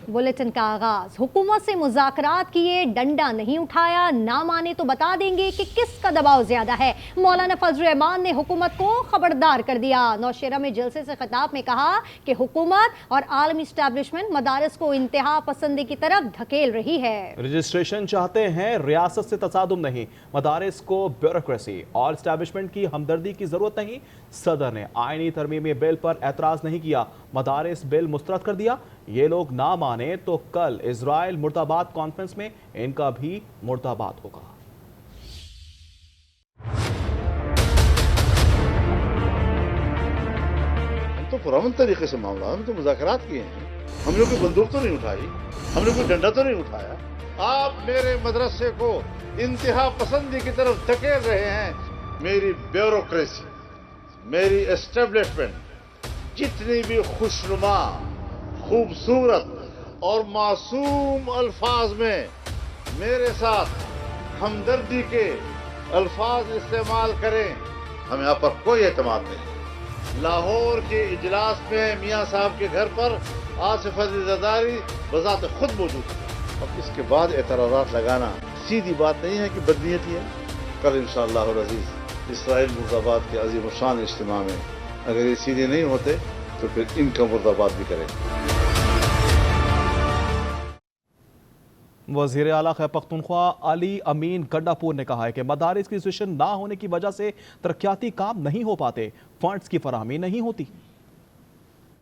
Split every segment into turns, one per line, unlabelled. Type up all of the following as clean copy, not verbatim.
Bulletin का आगाज। हुकूमत से मुज़ाकरात किए, डंडा नहीं उठाया, ना माने तो बता देंगे कि किसका दबाव ज्यादा है। मौलाना फजल रहमान ने हुकूमत को खबरदार कर दिया। नौशेरा में जलसे से खिताब में कहा कि हुकूमत और आलमी एस्टैब्लिशमेंट मदारिस को इंतहा पसंदी की तरफ धकेल रही है।
रजिस्ट्रेशन चाहते हैं, रियासत से तसादुम नहीं। मदारिस को ब्यूरोक्रेसी और एस्टैब्लिशमेंट की हमदर्दी की जरूरत नहीं। सदर ने आईनी तरमीमी बिल पर एतराज नहीं किया, मदारिस बिल मुस्तरद कर दिया। ये लोग ना माने तो कल इजराइल मुर्दाबाद कॉन्फ्रेंस में इनका भी मुर्दाबाद होगा।
तो पुरअमन तरीके से मामला, हम तो मुज़ाकरात किए हैं, हमने कोई बंदूक तो नहीं उठाई, हमने कोई डंडा तो नहीं उठाया। आप मेरे मदरसे को इंतहा पसंदी की तरफ धकेल रहे हैं। मेरी ब्यूरोक्रेसी, मेरी एस्टेब्लिशमेंट जितनी भी खुशनुमा, खूबसूरत और मासूम अल्फाज में मेरे साथ हमदर्दी के अल्फाज इस्तेमाल करें, हमें यहाँ पर कोई एतमाद नहीं। लाहौर के इजलास में मियाँ साहब के घर पर आसिफ अली ज़रदारी बज़ात खुद मौजूद है। अब इसके बाद एतराज़ात लगाना सीधी बात नहीं है कि बदनीयती है। कल इंशाअल्लाह अज़ीज़ इस्राइल मुर्दाबाद के अज़ीम शान इज्तिमा में अगर ये सीधे नहीं होते तो फिर इनका मुर्दाबाद भी करेंगे।
वज़ीर आला खैबर पख्तूनख्वा अली अमीन गंडापुर ने कहा है कि मदारिस की रजिस्ट्रेशन ना होने की वजह से तरक्याती काम नहीं हो पाते, फंड्स की फराहमी नहीं होती।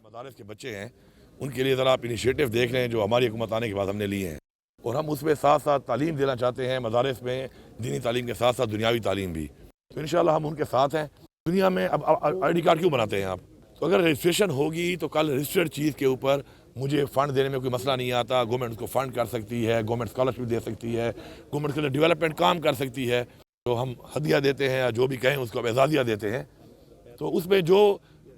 मदारिस के बच्चे हैं, उनके लिए ज़रा आप इनिशिएटिव देख रहे हैं जो हमारी हुकूमत आने के बाद हमने लिए हैं, और हम उसमें साथ साथ तालीम देना चाहते हैं। मदारिस में दीनी तालीम के साथ साथ दुनियावी तालीम भी, तो इंशाअल्लाह हम उनके साथ हैं। दुनिया में अब ID कार्ड क्यों बनाते हैं आप? तो अगर रजिस्ट्रेशन होगी तो कल रजिस्टर्ड चीज़ के ऊपर मुझे फ़ंड देने में कोई मसला नहीं आता। गवर्नमेंट उसको फ़ंड कर सकती है, गवर्नमेंट स्कॉलरशिप दे सकती है, गवर्नमेंट के लिए डेवलपमेंट काम कर सकती है। तो हम हदिया देते हैं या जो भी कहें उसको एजाज़िया देते हैं, तो उसमें जो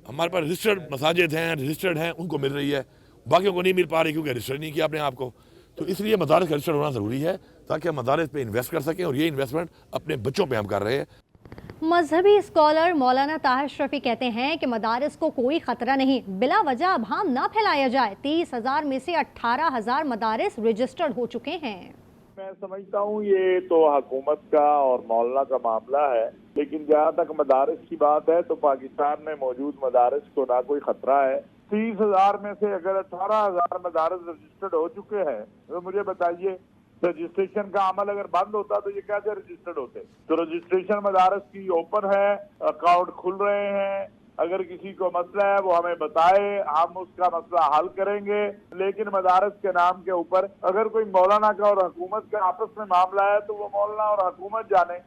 हमारे पास रजिस्टर्ड मसाजिद हैं, रजिस्टर्ड हैं, उनको मिल रही है, बाकियों को नहीं मिल पा रही क्योंकि रजिस्टर नहीं किया अपने आप को। तो इसलिए मदारिस का रजिस्टर होना ज़रूरी है ताकि हम मदारिस पे इन्वेस्ट कर सकें, और ये इन्वेस्टमेंट अपने बच्चों पे हम कर रहे हैं।
मजहबी स्कॉलर मौलाना ताहिर शफी कहते हैं कि मदारिस को कोई खतरा नहीं, बिला वजह अभाम ना फैलाया जाए। 30,000 में से 18,000 मदारिस रजिस्टर्ड हो चुके हैं।
मैं समझता हूँ ये तो हुकूमत का और मौलाना का मामला है, लेकिन जहाँ तक मदारिस की बात है तो पाकिस्तान में मौजूद मदारिस को ना कोई खतरा है। 30,000 में से अगर 18,000 मदारिस रजिस्टर्ड हो चुके हैं तो मुझे बताइए, रजिस्ट्रेशन का अमल अगर बंद होता तो ये कैसे रजिस्टर्ड होते? तो रजिस्ट्रेशन मदारिस की ओपन है, अकाउंट खुल रहे हैं। अगर किसी को मसला है वो हमें बताए, हम उसका मसला हल करेंगे। लेकिन मदारिस के नाम के ऊपर अगर कोई मौलाना का और हुकूमत का आपस में मामला है तो वो मौलाना और हुकूमत जाने।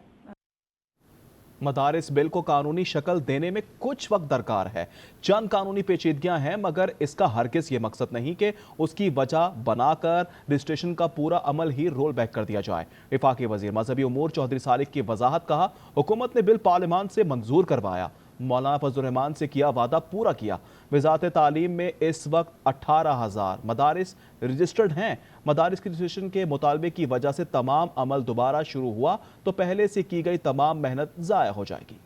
मदारिस बिल को कानूनी शक्ल देने में कुछ वक्त दरकार है। चंद कानूनी पेचीदगियां हैं, मगर इसका हरगिज ये मकसद नहीं कि उसकी वजह बनाकर रजिस्ट्रेशन का पूरा अमल ही रोल बैक कर दिया जाए। वफाकी वजीर मजहबी उमूर चौधरी सालिक की वजाहत, कहा हुकूमत ने बिल पार्लियामान से मंजूर करवाया, मौलाना फजल रहमान से किया वादा पूरा किया। वजारत तालीम में इस वक्त 18,000 मदारिस रजिस्टर्ड हैं। मदारिस की रजिस्ट्रेशन के मुतालबे की वजह से तमाम अमल दोबारा शुरू हुआ तो पहले से की गई तमाम मेहनत ज़ाया हो जाएगी।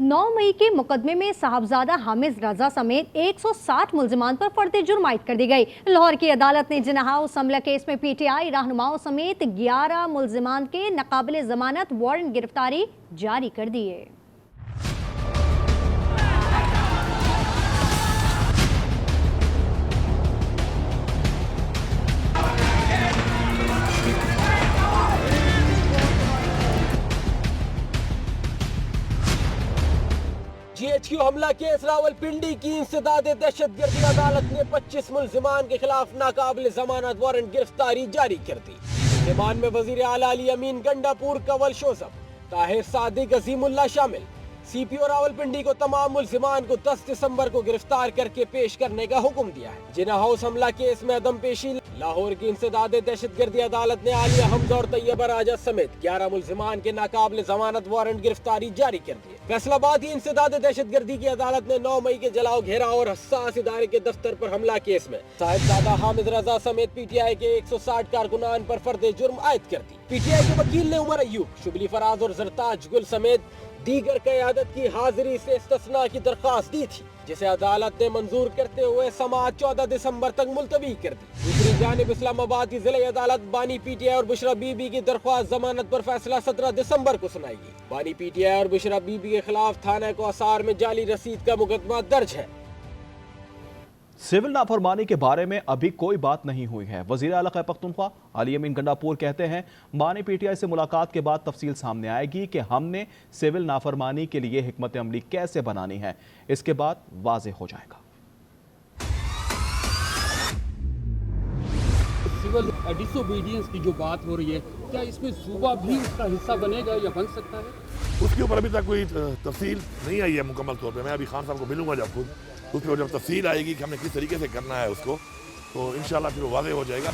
9 मई के मुकदमे में साहबजादा हामिद रजा समेत 160 मुल्जिमान पर फर्द जुर्म आयद कर दी गई। लाहौर की अदालत ने जिन्ना हाउस हमला केस में PTI रहनुमाओं समेत 11 मुल्जिमान के नाकाबिल जमानत वारंट गिरफ्तारी जारी कर दिए।
GHQ हमला केस रावलपिंडी की इंसदाद दहशतगर्दी अदालत ने 25 मुल्जिमान के खिलाफ नाकाबिल जमानत वारंट गिरफ्तारी जारी कर दी। मुल्जिमान में वजीर आला अली अमीन गंडापुर, कंवल शोजब, ताहिर सादिक, अजीमुल्लाह शामिल। CPO रावलपिंडी को तमाम मुल्जिमान को 10 दिसंबर को गिरफ्तार करके पेश करने का हुक्म दिया है। जिन्ना हाउस हमला केस में अदम पेशी लाहौर की इंसदाद दहशतगर्दी अदालत ने आलिया हमजा और तैयबा राजा समेत 11 मुल्जिमान के नाकाबिल जमानत वारंट गिरफ्तारी जारी कर दी। फैसलाबाद की इंसदाद दहशतगर्दी की अदालत ने 9 मई के जलाओ घेराव और हसास इदारे के दफ्तर पर हमला केस में साहिबजादा हामिद रजा समेत PTI के 160 कारकुनान पर फर्द जुर्म आयद कर दी। PTI के वकील ने उमर अयूब, शुबली फराज और जरताज गुल समेत दीगर क़यादत की हाजिरी से इस्तिस्ना की दरख्वास्त दी थी, जिसे अदालत ने मंजूर करते हुए समाअत 14 दिसंबर तक मुलतवी कर दी। दूसरी जानिब इस्लामाबाद की जिला अदालत बानी पीटीआई और बुशरा बीबी की दरख्वास्त जमानत पर फैसला 17 दिसंबर को सुनाएगी। बानी पीटीआई और बुशरा बीबी के खिलाफ थाना को आसार में जाली रसीद का मुकदमा दर्ज है।
सिविल नाफरमानी के बारे में अभी कोई बात नहीं हुई है। वजीर आला खैबर पख्तूनख्वा अली अमीन गंडापुर कहते हैं, बानी पीटीआई से मुलाकात के बाद तफसील सामने आएगी कि हमने सिविल नाफरमानी के लिए हिकमत अमली कैसे बनानी है, इसके बाद वाज़ेह हो जाएगा।
सिविल डिसोबीडियंस की जो बात हो रही है, क्या इसमें सूबा भी उसका हिस्सा बनेगा या बन सकता है?
उसके ऊपर अभी तक कोई तफसील नहीं आई है मुकम्मल तौर पे। मैं अभी खान साहब को मिलूंगा जब खुद, उस पर जब तफसील आएगी कि हमने किस तरीके से करना है उसको, तो इंशाल्लाह फिर वो वाज़ेह हो जाएगा।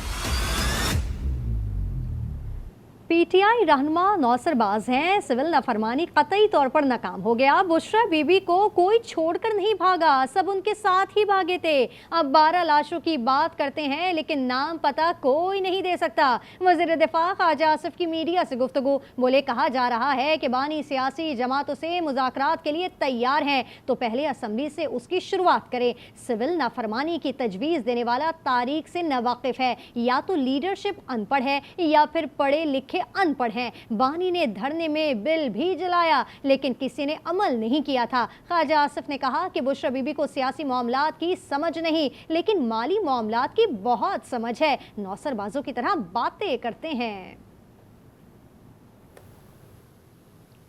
पीटीआई रहनुमा नौसर बाज हैं, सिविल नाफरमानी कतई तौर पर नाकाम हो गया। बुशरा बीबी को कोई छोड़कर नहीं भागा, सब उनके साथ ही भागे थे। अब 12 लाशों की बात करते हैं लेकिन नाम पता कोई नहीं दे सकता। वज़ीर दिफा ख्वाजा आसिफ की मीडिया से गुफ्तगू, बोले कहा जा रहा है कि बानी सियासी जमातों से मुज़ाकरात के लिए तैयार हैं तो पहले असम्बली से उसकी शुरुआत करें। सिविल नाफरमानी की तजवीज़ देने वाला तारीख से नावाकिफ है, या तो लीडरशिप अनपढ़ है या फिर पढ़े लिखे अनपढ़ हैं। बानी ने धरने में बिल भी जलाया लेकिन किसी ने अमल नहीं किया था। ख्वाजा आसिफ ने कहा कि बुशरा बीबी को सियासी मामलात की समझ नहीं लेकिन माली मामलात की बहुत समझ है। नौसर बाजों की तरह बातें करते हैं।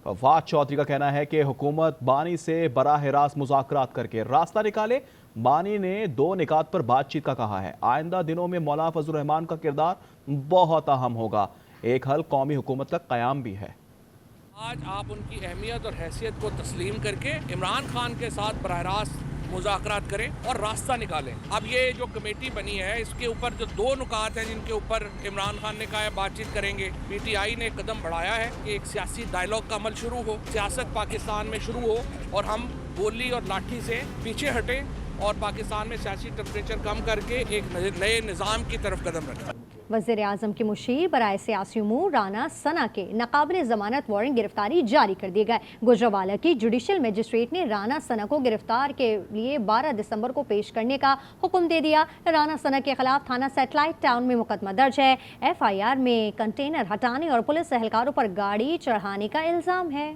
फवाद चौधरी का कहना है कि हुकूमत बानी से बराह रास्त मुज़ाकरात करके रास्ता निकाले। बानी ने 2 निकात पर बातचीत का कहा है। आइंदा दिनों में मौलाना फजल रहमान का किरदार बहुत अहम होगा। एक हल कौमी हुकूमत का क़याम भी है।
आज आप उनकी अहमियत और हैसियत को तस्लीम करके इमरान खान के साथ बराह रास्त मुज़ाकरात करें और रास्ता निकालें। अब ये जो कमेटी बनी है इसके ऊपर जो 2 नुकात हैं जिनके ऊपर इमरान खान ने कहा है बातचीत करेंगे, पीटीआई ने कदम बढ़ाया है कि एक सियासी डायलॉग का अमल शुरू हो, सियासत पाकिस्तान में शुरू हो और हम गोली और लाठी से पीछे हटें और पाकिस्तान में सियासी टेम्परेचर कम करके एक नए निज़ाम की तरफ कदम रखें।
वज़ीर आज़म के मुशीर बराए सियासी उमूर राना सना के नाकाबिल ज़मानत वारंट गिरफ्तारी जारी कर दिए गए। गुजरांवाला की जुडिशल मजिस्ट्रेट ने राना सना को गिरफ्तार के लिए 12 दिसंबर को पेश करने का हुक्म दे दिया। राना सना के खिलाफ थाना सैटेलाइट टाउन में मुकदमा दर्ज है। FIR में कंटेनर हटाने और पुलिस एहलकारों पर गाड़ी चढ़ाने का इल्ज़ाम है।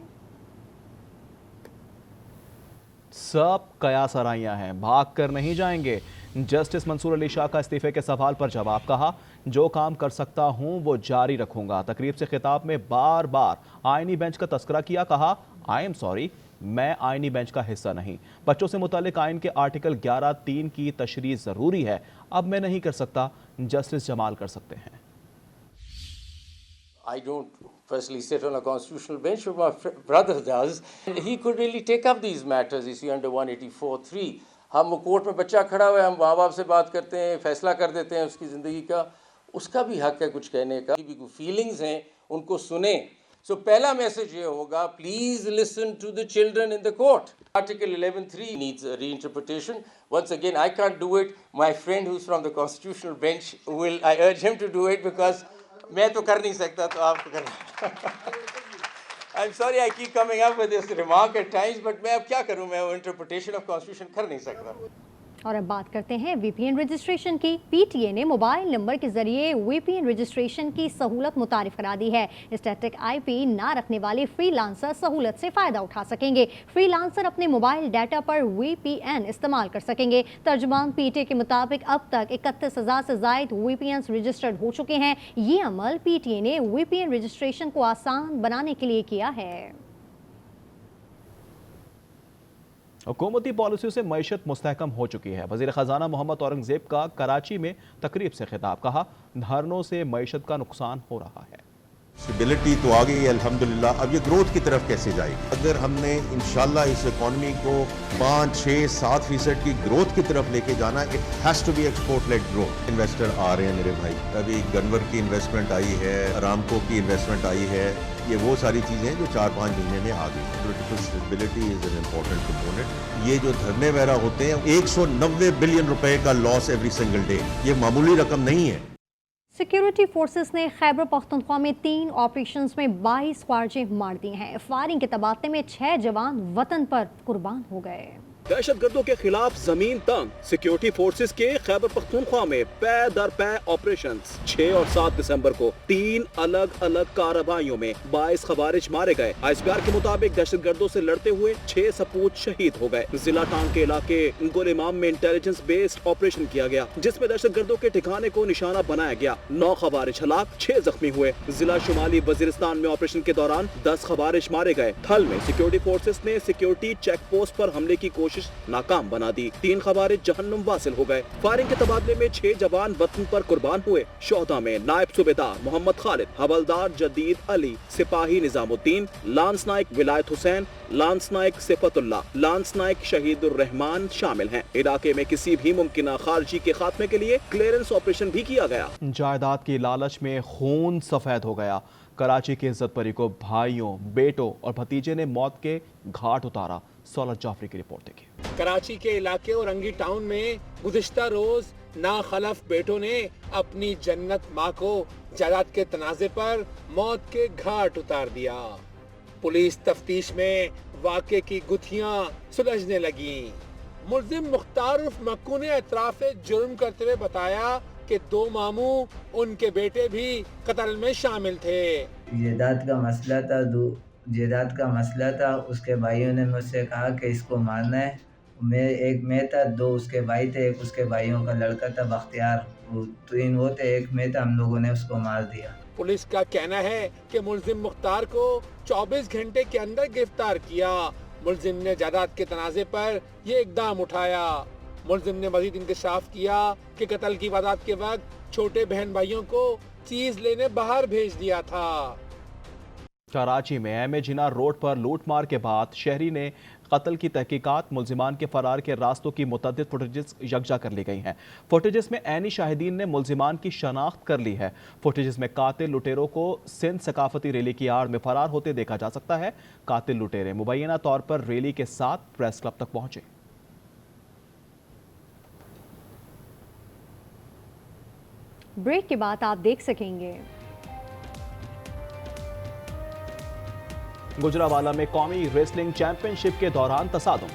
सब कयास आराइयां हैं, भाग कर नहीं जाएंगे। जस्टिस मंसूर अली शाह का इस्तीफे के सवाल पर जवाब, कहा जो काम कर सकता हूं वो जारी रखूंगा। तकरीब से खिताब में बार बार आईनी बेंच का तस्करा किया, कहा आई एम सॉरी, मैं आईनी बेंच का हिस्सा नहीं। बच्चों से मुतालिक आइन के आर्टिकल 11(3) की तशरीह ज़रूरी है, अब मैं नहीं कर सकता, जस्टिस जमाल कर सकते हैं।
I don't personally sit on a constitutional bench, but my brother does. He could really take up these matters, you see, under 184(3). हम कोर्ट में बच्चा खड़ा हुआ है, हम माँ बाप से बात करते हैं, फैसला कर देते हैं उसकी ज़िंदगी का, उसका भी हक है कुछ कहने का, भी कोई फीलिंग्स हैं उनको सुने। सो पहला मैसेज ये होगा, please listen to the children in the court. Article 11(3) needs a reinterpretation. Once again, I can't do it. My friend who's from the constitutional bench will, I urge him to do it because मैं तो कर नहीं सकता, तो आप करना। I'm sorry I keep coming up with this remark at times, but मैं अब क्या करूँ, मैं वो interpretation of constitution कर नहीं सकता।
और अब बात करते हैं VPN रजिस्ट्रेशन की। PTA ने मोबाइल नंबर के जरिए VPN रजिस्ट्रेशन की सहूलत मुतारिफ करा दी है। स्टैटिक IP ना रखने वाले फ्रीलांसर सहूलत से फ़ायदा उठा सकेंगे। फ्रीलांसर अपने मोबाइल डाटा पर VPN इस्तेमाल कर सकेंगे। तर्जुमान PTA के मुताबिक अब तक 31,000 से ज़ायद VPNs रजिस्टर्ड हो चुके हैं। ये अमल PTA ने VPN रजिस्ट्रेशन को आसान बनाने के लिए किया है।
हुकूमती पॉलिसियों से मईशत मुस्तहकम हो चुकी है। वज़ीर ख़जाना मोहम्मद औरंगज़ेब का कराची में तकरीब से खिताब, कहा धरनों से मईशत का नुकसान हो रहा है।
स्टेबिलिटी तो आ गई है अल्हम्दुलिल्लाह, अब ये ग्रोथ की तरफ कैसे जाएगी? अगर हमने इंशाल्लाह इस इकॉनमी को 5, 6, 7% की ग्रोथ की तरफ लेके जाना, it has to be export led growth. Investor आ रहे हैं मेरे भाई, अभी गनवर की इन्वेस्टमेंट आई है, अरामको की इन्वेस्टमेंट आई है, ये वो सारी चीज़ें जो 4-5 महीने में आ गई। Political stability is an important component. ये जो धरने वगैरह होते हैं, 190 बिलियन रुपए का लॉस एवरी सिंगल डे, ये मामूली रकम नहीं है।
सिक्योरिटी फोर्सेस ने खैबर पख्तूनख्वा में 3 ऑपरेशंस में 22 ख्वारजे मार दिए हैं। फायरिंग के तबादले में 6 जवान वतन पर कुर्बान हो गए।
दहशतगर्दों के खिलाफ जमीन तंग सिक्योरिटी फोर्सेस के खैबर पख्तूनख्वा में पै दर पै ऑपरेशंस 6 और 7 दिसंबर को 3 अलग अलग कार्रवाइयों में 22 खवारिज मारे गए। ISPR के मुताबिक दहशतगर्दों से लड़ते हुए 6 सपूत शहीद हो गए। जिला टांग के इलाके गुल-इमाम में इंटेलिजेंस बेस्ड ऑपरेशन किया गया, जिसमें दहशतगर्दों के ठिकाने को निशाना बनाया गया। 9 खवारिज हलाक, 6 जख्मी हुए। जिला शुमाली वजीरिस्तान में ऑपरेशन के दौरान 10 खवारिज मारे गए। थल में सिक्योरिटी फोर्सेस ने सिक्योरिटी चेक पोस्ट पर हमले की कोशिश नाकाम बना दी। 3 खवारिज जहन्नुम वासिल हो गए। फायरिंग के तबादले में 6 जवान वतन पर कुर्बान हुए। शोहदा में नायब सूबेदार मोहम्मद खालिद, हवलदार जदीद अली, सिपाही निजामुद्दीन, लांस नाइक विलायत हुसैन, लांस नाइक सिफतुल्लाह, लांस नाइक शहीदुर रहमान शामिल हैं। इलाके में किसी भी मुमकिन खारजी के खात्मे के लिए क्लियरेंस ऑपरेशन भी किया गया।
जायदाद की लालच में खून सफेद हो गया। कराची के इज्जत परी को भाइयों, बेटों और भतीजे ने मौत के घाट उतारा। सौलत जाफरी की रिपोर्ट देखिए।
कराची के इलाके औरंगी टाउन में गुज़िश्ता रोज नाखलफ बेटों ने अपनी जन्नत माँ को जायदाद के तनाज़े पर मौत के घाट उतार दिया। पुलिस तफ्तीश में वाक़े की गुत्थियां सुलझने लगी। मुल्जिम मुख्तार उर्फ मक्कू ने एतराफ़ जुर्म करते हुए बताया कि 2 मामू उनके बेटे भी कत्ल में शामिल थे।
जायदाद का मसला था। उसके भाइयों ने मुझसे कहा कि इसको मारना है। मैं था, 2 उसके भाई थे, एक उसके भाइयों का लड़का था बख्तियार, 3 वो थे, एक मैं था। हम लोगों ने उसको मार दिया।
पुलिस का कहना है कि मुल्जिम मुख्तार को 24 घंटे के अंदर गिरफ्तार किया। मुल्जिम ने जायदाद के तनाज़े पर ये इक़दाम उठाया। मुल्जिम ने मजीद इंकशाफ किया कि कत्ल की वारदात के वक्त छोटे बहन भाइयों को चीज लेने बाहर भेज दिया था।
कराची में एम ए जिना रोड पर लूटमार के बाद शहरी ने कत्ल की तहकीकात, मुल्जिमान के फरार के रास्तों की मुतअद्दिद फुटेजेस यकजा कर ली गई हैं। फुटेजेस में ऐनी शाहिदीन ने मुल्जिमान की शनाख्त कर ली है। फुटेजेस में कातिल लुटेरों को सिंध सकाफती रैली की आड़ में फरार होते देखा जा सकता है। कातिल लुटेरे मुबैना तौर पर रैली के साथ प्रेस क्लब तक पहुंचे।
ब्रेक के बाद आप देख सकेंगे
गुजरावाला में कौमी रेसलिंग चैंपियनशिप के दौरान तसादुम।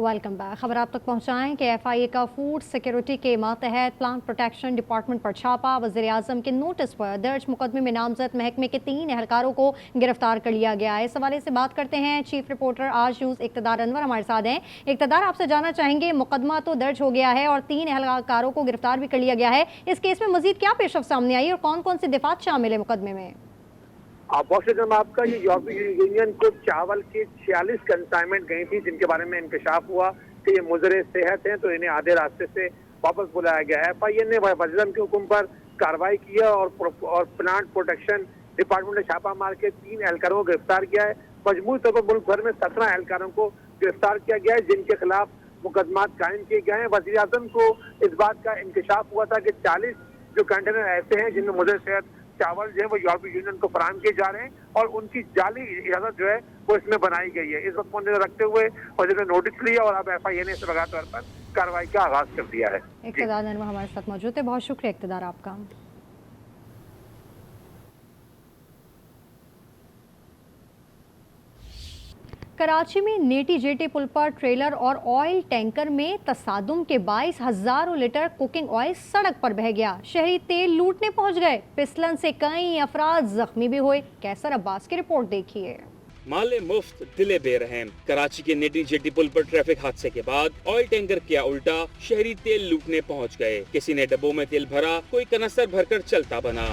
Welcome back. खबर आप तक पहुंचाएं कि FIA का फूड सिक्योरिटी के मातहत प्लांट प्रोटेक्शन डिपार्टमेंट पर छापा। वज़ीर-ए-आज़म के नोटिस पर दर्ज मुकदमे में नामजद महकमे के 3 एहलकारों को गिरफ्तार कर लिया गया है। इस हवाले से बात करते हैं चीफ रिपोर्टर आज न्यूज़ इक़्तिदार अनवर हमारे साथ हैं। इक़्तिदार, आपसे जानना चाहेंगे, मुकदमा तो दर्ज हो गया है और 3 एहलकारों को गिरफ्तार भी कर लिया गया है। इस केस में मजीद क्या पेशरफ्त सामने आई और कौन कौन से दिफात शामिल है मुकदमे में?
आपका ये यूरोपीय यूनियन को चावल के 46 कंसाइनमेंट गई थी, जिनके बारे में इंकशाफ हुआ कि ये मुज़र सेहत हैं, तो इन्हें आधे रास्ते से वापस बुलाया गया है। FIA ने वज़ीर-ए-आज़म के हुक्म पर कार्रवाई की है और प्लांट प्रोटेक्शन डिपार्टमेंट ने छापा मार के 3 एहलकारों को गिरफ्तार किया है। मजमूई तौर पर मुल्क भर में 17 एहलकारों को गिरफ्तार किया गया है, जिनके खिलाफ मुकदमात कायम किए गए हैं। वज़ीर-ए-आज़म को इस बात का इंकशाफ हुआ था कि 40 जो कंटेनर ऐसे हैं जिनमें मुझे सेहत चावल जो है वो यूरोपीय यूनियन को फराहम किए जा रहे हैं और उनकी जाली इजाजत जो है वो इसमें बनाई गई है। इस वक्त को नजर रखते हुए वज़ीर ने नोटिस लिया और अब FIA ने इस बगैर तौर पर कार्रवाई का आगाज कर दिया है।
इक़्तिदार अनवर हमारे साथ मौजूद है, बहुत शुक्रिया इक़्तिदार आपका। कराची में नेटी जेटी पुल पर ट्रेलर और ऑयल टैंकर में तसादुम के 22 हज़ारों लीटर कुकिंग ऑयल सड़क पर बह गया। शहरी तेल लूटने पहुंच गए। फिसलन से कई अफराद जख्मी भी हुए। कैसर अब्बास की रिपोर्ट देखिए।
माले मुफ्त दिले बेरहम। कराची के नेटी जेटी पुल पर ट्रैफिक हादसे के बाद ऑयल टैंकर किया उल्टा, शहरी तेल लूटने पहुंच गए। किसी ने डब्बों में तेल भरा, कोई कनस्तर भरकर चलता बना।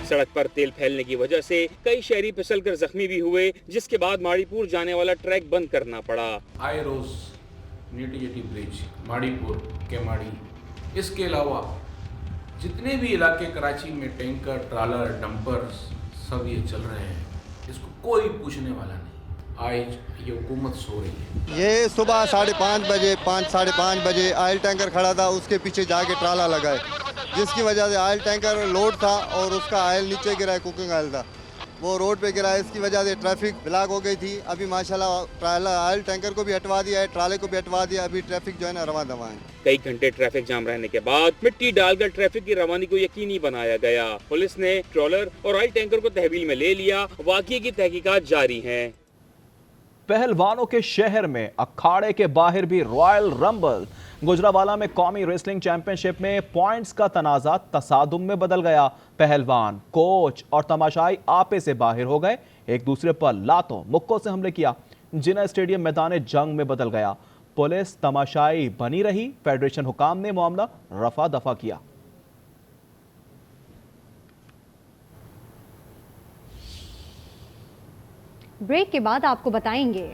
सड़क पर तेल फैलने की वजह से कई शहरी फिसलकर जख्मी भी हुए, जिसके बाद माड़ीपुर जाने वाला ट्रैक बंद करना पड़ा।
आए रोज नेटी जेटी ब्रिज, माड़ीपुर के माड़ी, इसके अलावा जितने भी इलाके कराची में टैंकर, ट्रालर, डंपर सब ये चल रहे हैं, इसको कोई पूछने वाला नहीं। आज ये हुकूमत सो रही है।
ये सुबह 5:30 बजे 5-5:30 बजे ऑयल टैंकर खड़ा था, उसके पीछे जाके ट्राला लगाए, जिसकी वजह से ऑयल टैंकर लोड था और उसका ऑयल नीचे गिरा है, कुकिंग ऑयल था। वो रोड पे गिरा है, इसकी वजह से ट्रैफिक ब्लॉक हो गई थी। अभी माशाल्लाह ऑयल टैंकर को भी हटवा दिया है, ट्राले को भी हटवा दिया, अभी ट्रैफिक जो है ना रवा दवा है।
कई घंटे ट्रैफिक जाम रहने के बाद मिट्टी डालकर ट्रैफिक की रवानी को यकीनी बनाया गया। पुलिस ने ट्रॉलर और ऑयल टैंकर को तहवील में ले लिया। वाकये की तहकीकात जारी है।
पहलवानों के शहर में अखाड़े के बाहर भी रॉयल रंबल। गुजरावाला में कौमी रेसलिंग चैंपियनशिप में पॉइंट्स का तनाजा तसादुम में बदल गया। पहलवान, कोच और तमाशाई आपे से बाहर हो गए, एक दूसरे पर लातों मुक्कों से हमले किया। जिना स्टेडियम मैदान जंग में बदल गया। पुलिस तमाशाई बनी रही। फेडरेशन हुकाम ने मामला रफा दफा किया।
ब्रेक के बाद आपको बताएंगे,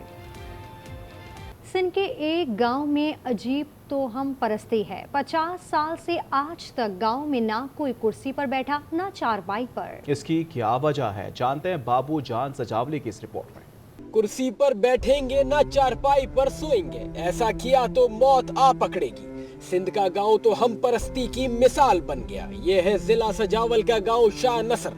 सिंध के एक गांव में अजीब तो हम परस्ती है। 50 साल से आज तक गांव में ना कोई कुर्सी पर बैठा, ना चारपाई पर।
इसकी क्या वजह है, जानते हैं बाबू जान सजावली की इस रिपोर्ट में।
कुर्सी पर बैठेंगे ना चारपाई पर सोएंगे, ऐसा किया तो मौत आ पकड़ेगी। सिंध का गांव तो हम परस्ती की मिसाल बन गया। ये है जिला सजावल का गांव शाह नसर,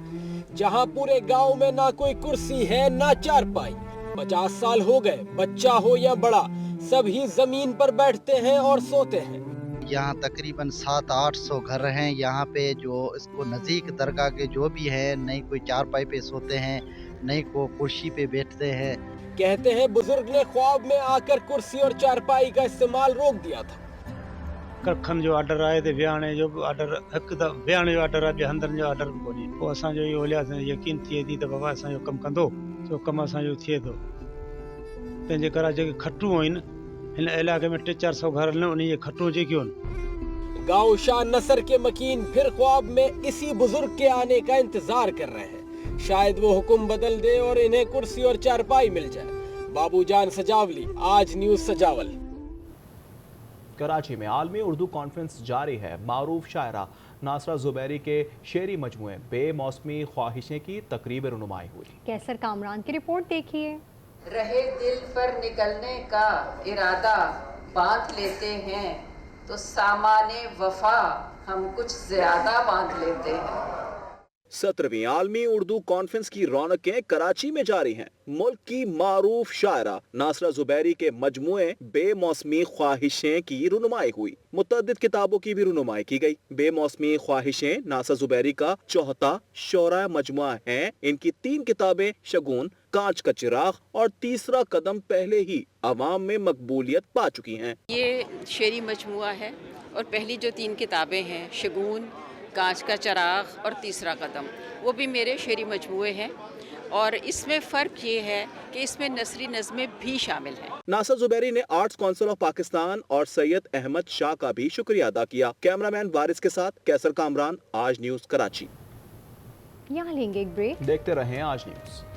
जहां पूरे गांव में ना कोई कुर्सी है ना चारपाई। 50 साल हो गए, बच्चा हो या बड़ा, सभी जमीन पर बैठते हैं और सोते हैं।
यहाँ तकरीबन 700-800 घर हैं। यहाँ पे जो इसको नज़दीक दरगाह के जो भी हैं, नहीं कोई चारपाई पे सोते हैं, नहीं को कुर्सी पे बैठते हैं।
कहते हैं बुजुर्ग ने ख्वाब में आकर कुर्सी और चारपाई का इस्तेमाल रोक दिया था।
कखन जो ऑर्डर आए थे, विहाणे जो ऑर्डर, हिकु त विहाणे जो ऑर्डर आहे, हंधनि जो ऑर्डर कोन्हे। पोइ असांजो इहो लिहाज़ यकीन थिए थी त बाबा असांजो कमु कंदो, जो कमु असांजो थिए थो। तंहिंजे करे जेके खटूं आहिनि हिन इलाइक़े में 300-400 घर आहिनि, उन जी खटूं जेकियूं आहिनि।
गांव शाह नसर के मकीन फिर ख्वाब में इसी बुजुर्ग के आने का इंतजार कर रहे हैं। शायद वो हुक्म बदल दे और इन्हें कुर्सी और चारपाई मिल जाए। बाबू जान सजावली, आज न्यूज सजावल।
कराची में आलमी उर्दू कॉन्फ्रेंस जारी है। मारूफ शायरा नासरा जुबैरी के शेरी मजमुए बेमौसमी ख्वाहिशें की तकरीब रुनुमाई हुई।
कैसर कामरान की रिपोर्ट देखिए।
रहे दिल पर निकलने का इरादा बांध लेते हैं, तो सामाने वफा हम कुछ ज्यादा बांध लेते हैं।
17वीं आलमी उर्दू कॉन्फ्रेंस की रौनकें कराची में जारी हैं। मुल्क की मारूफ शायरा नासरा जुबैरी के मजमुए बेमौसमी ख्वाहिशें की रुनुमाई हुई। मुतअद्दिद किताबों की भी रुनुमाई की गई। बेमौसमी ख्वाहिशें नासरा जुबैरी का चौथा शौरा मजमुआ है। इनकी 3 किताबें शगुन, कांच का चिराग और तीसरा कदम पहले ही अवाम में मकबूलियत पा चुकी हैं।
ये शेरी मजमुआ है और पहली जो 3 किताबें हैं, शगुन, कांच का चिराग और तीसरा कदम, वो भी मेरे शेरी मजमुए हैं। और इसमें फ़र्क ये है कि इसमें नसरी नज़में भी शामिल हैं।
नासर जुबैरी ने आर्ट्स काउंसिल ऑफ पाकिस्तान और सैयद अहमद शाह का भी शुक्रिया अदा किया। कैमरामैन वारिस के साथ कैसर कामरान, आज न्यूज़ कराची।
यहाँ लेंगे एक ब्रेक,
देखते रहें आज न्यूज़।